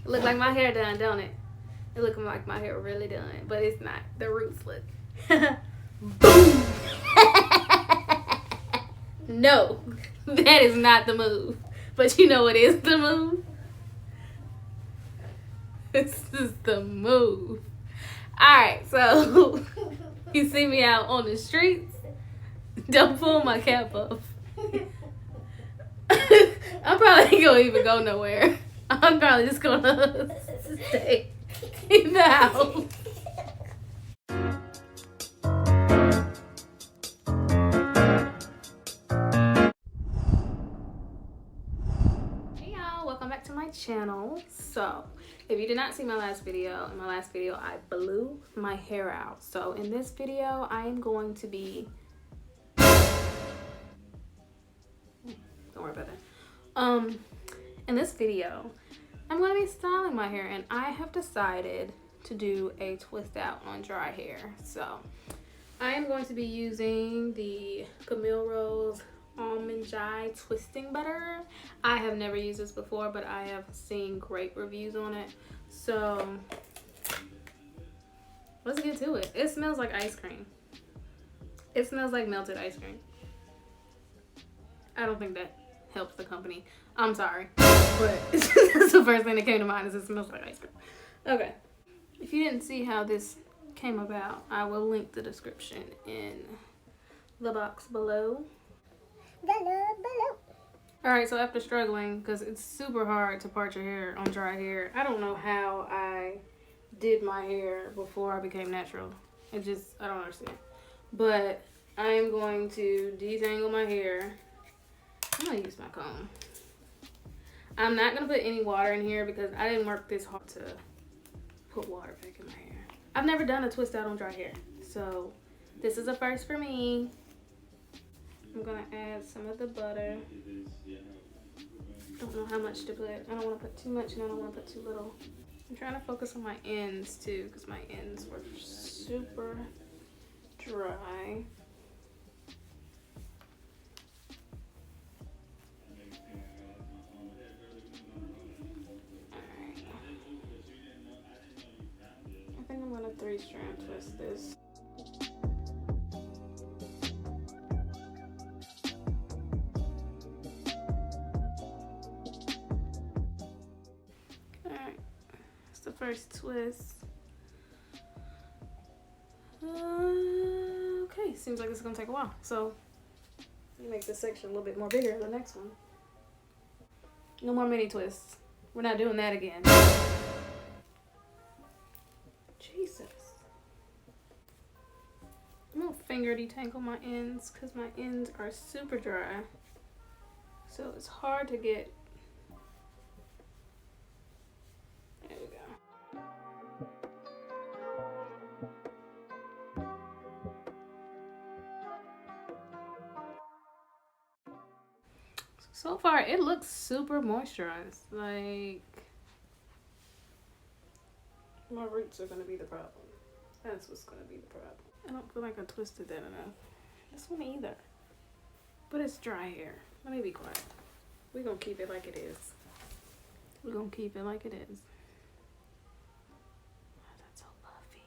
It look like my hair done, don't it? It look like my hair really done, but it's not. The roots look. Boom! No, that is not the move. But you know what is the move? This is the move. Alright, so you see me out on the streets. Don't pull my cap off. I'm probably ain't gonna even go nowhere. I'm probably just gonna stay in the house. Hey y'all, welcome back to my channel. So if you did not see my last video, in my last video I blew my hair out. So in this video I am going to be, don't worry about that. In this video I'm going to be styling my hair, and I have decided to do a twist out on dry hair. So I am going to be using the Camille Almond twisting butter. I have never used this before, but I have seen great reviews on it. So let's get to it. It smells like ice cream. It smells like melted ice cream. I don't think that helps the company. I'm sorry, but that's the first thing that came to mind is it smells like ice cream. Okay. If you didn't see how this came about, I will link the description in the box below. Alright, so after struggling, because it's super hard to part your hair on dry hair, I don't know how I did my hair before I became natural. I don't understand. But I am going to detangle my hair. I'm going to use my comb. I'm not going to put any water in here because I didn't work this hard to put water back in my hair. I've never done a twist out on dry hair, so this is a first for me. I'm going to add some of the butter. Don't know how much to put. I don't want to put too much and I don't want to put too little. I'm trying to focus on my ends too because my ends were super dry. I think I'm gonna 3-strand twist this. Alright, that's the first twist. Okay, seems like it's gonna take a while. So, let me make this section a little bit more bigger than the next one. No more mini twists. We're not doing that again. Jesus. I'm gonna finger detangle my ends because my ends are super dry. So it's hard to get. There we go. So far it looks super moisturized. Like, my roots are gonna be the problem. That's what's gonna be the problem. I don't feel like I twisted that enough. This one either. But it's dry hair. Let me be quiet. We're gonna keep it like it is. We're gonna keep it like it is. Oh, that's so puffy.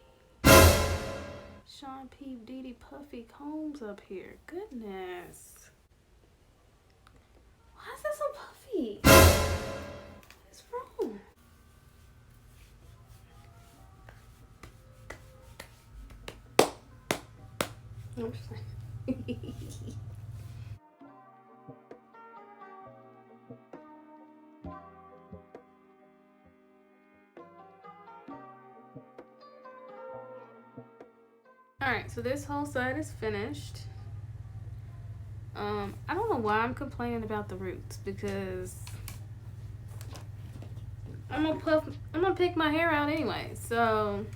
Sean P. Diddy puffy combs up here. Goodness. Why is that so puffy? What's wrong? I'm just like Alright, so this whole side is finished. I don't know why I'm complaining about the roots because I'm gonna pick my hair out anyway, so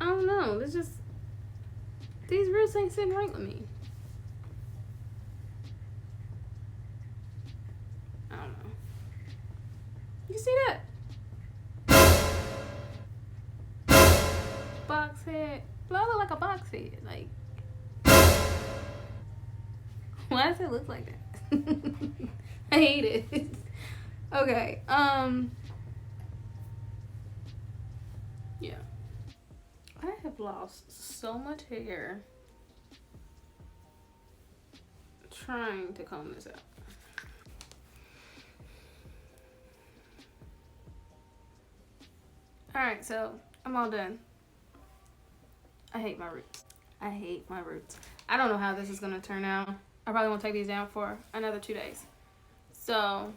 I don't know. It's just these roots ain't sitting right with me. I don't know. You see that? Box head. Do I look like a box head? Like, why does it look like that? I hate it. Okay. Yeah. I have lost so much hair trying to comb this out. Alright, so I'm all done. I hate my roots. I hate my roots. I don't know how this is gonna turn out. I probably won't take these down for another 2 days. So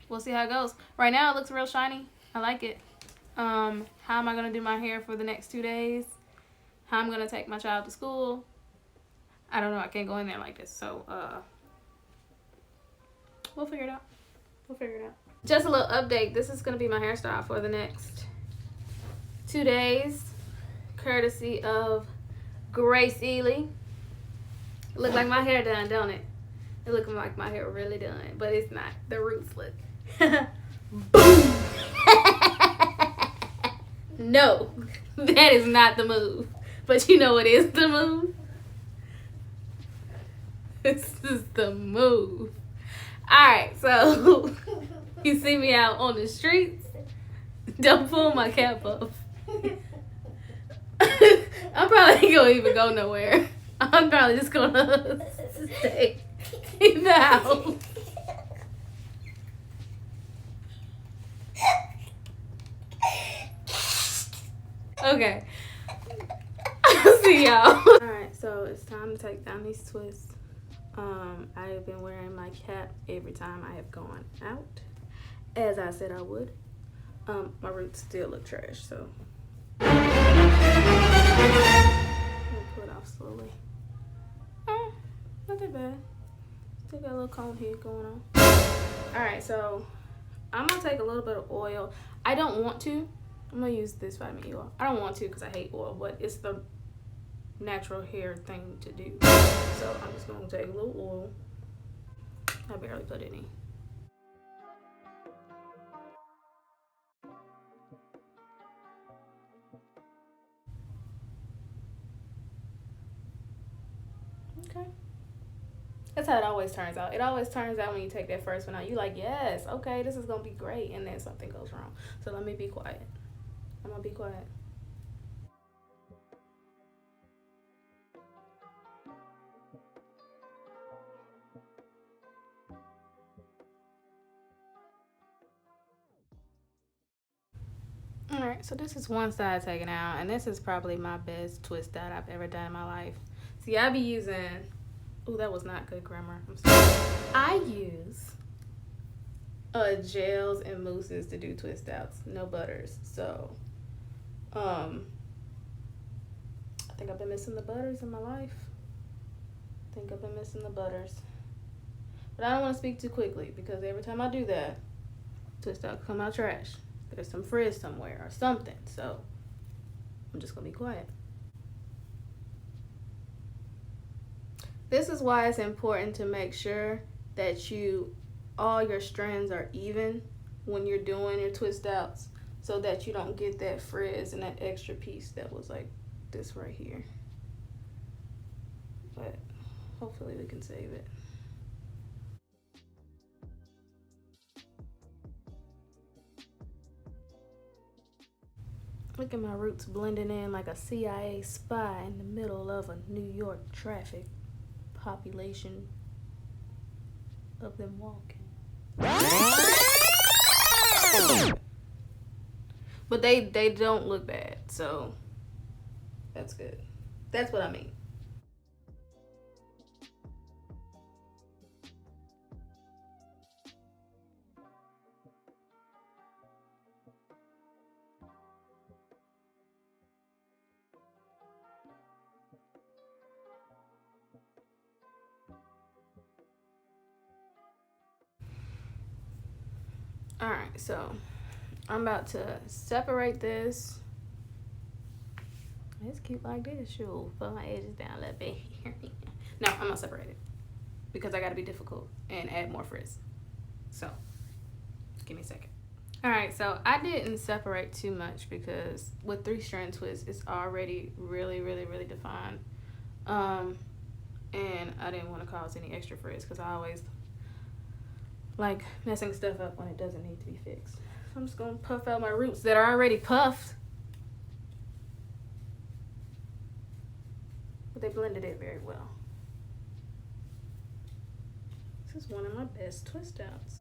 we'll see how it goes. Right now it looks real shiny. I like it. How am I gonna do my hair for the next 2 days? How I'm gonna take my child to school? I don't know. I can't go in there like this. So we'll figure it out. We'll figure it out. Just a little update. This is gonna be my hairstyle for the next 2 days, courtesy of Grace Ely. Look like my hair done, don't it? It looking like my hair really done, but it's not. The roots look. Boom. No, that is not the move. But you know what is the move? This is the move. Alright, so you see me out on the streets, don't pull my cap up. I'm probably ain't gonna even go nowhere. I'm probably just gonna stay in the house. Okay. I'll see y'all. Alright, so it's time to take down these twists. I have been wearing my cap every time I have gone out, as I said I would. My roots still look trash, so I'm gonna pull it off slowly. Not that bad. Still got a little comb here going on. Alright, so I'm gonna take a little bit of oil. I don't want to. I'm gonna use this vitamin E oil. I don't want to because I hate oil, but it's the natural hair thing to do. So I'm just gonna take a little oil. I barely put any. Okay. That's how it always turns out. It always turns out when you take that first one out. You like, yes, okay, this is gonna be great, and then something goes wrong. So let me be quiet. I'm gonna be quiet. Alright, so this is one side taken out, and this is probably my best twist that I've ever done in my life. See, I be using, ooh, that was not good grammar. I'm sorry. I use gels and mousses to do twist outs, no butters. So, I think I've been missing the butters in my life. I think I've been missing the butters. But I don't want to speak too quickly because every time I do that, twist out come out trash. There's some frizz somewhere or something. So I'm just gonna be quiet. This is why it's important to make sure that all your strands are even when you're doing your twist outs, so that you don't get that frizz and that extra piece that was like this right here. But hopefully we can save it. Look at my roots blending in like a CIA spy in the middle of a New York traffic population of them walking. But they don't look bad, so that's good. That's what I mean. All right, so I'm about to separate this. It's cute like this. Sure, put my edges down a little bit. No, I'm gonna separate it because I gotta be difficult and add more frizz. So give me a second. All right, so I didn't separate too much because with 3-strand twist, it's already really defined. And I didn't want to cause any extra frizz because I always like messing stuff up when it doesn't need to be fixed. So I'm just gonna puff out my roots that are already puffed. But they blended it very well. This is one of my best twist outs.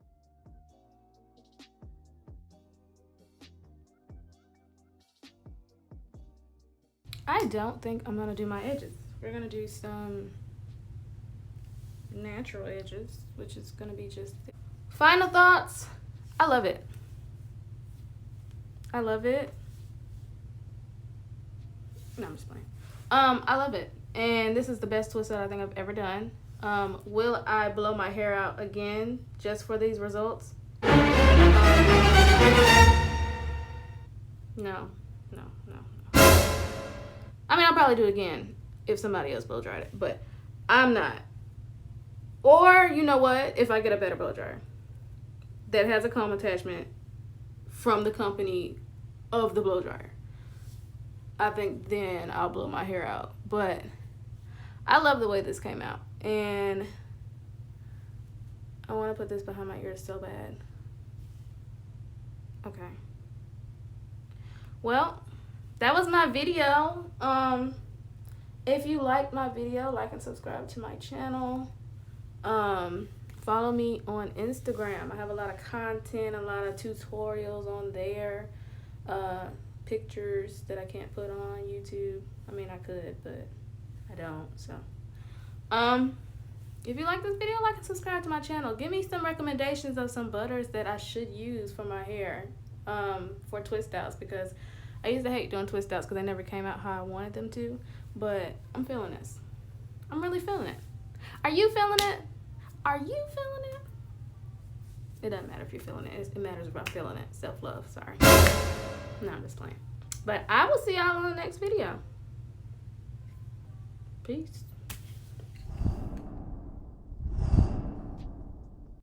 I don't think I'm gonna do my edges. We're gonna do some natural edges, which is gonna be just final thoughts. I love it. I love it. No, I'm just playing. I love it, and this is the best twist that I think I've ever done. Will I blow my hair out again just for these results? No, no, no, no. I mean, I'll probably do it again if somebody else blow dried it, but I'm not. Or, you know what, if I get a better blow dryer that has a comb attachment from the company of the blow dryer, I think then I'll blow my hair out. But I love the way this came out, and I want to put this behind my ears so bad. Okay. Well, that was my video. If you liked my video, like and subscribe to my channel. Follow me on Instagram. I have a lot of content, a lot of tutorials on there, pictures that I can't put on YouTube. I mean, I could, but I don't. So if you like this video, like and subscribe to my channel. Give me some recommendations of some butters that I should use for my hair, for twist outs, because I used to hate doing twist outs because they never came out how I wanted them to, but I'm feeling this. I'm really feeling it. Are you feeling it? Are you feeling it? It doesn't matter if you're feeling it. It matters about feeling it. Self-love, sorry. No, I'm just playing. But I will see y'all on the next video. Peace.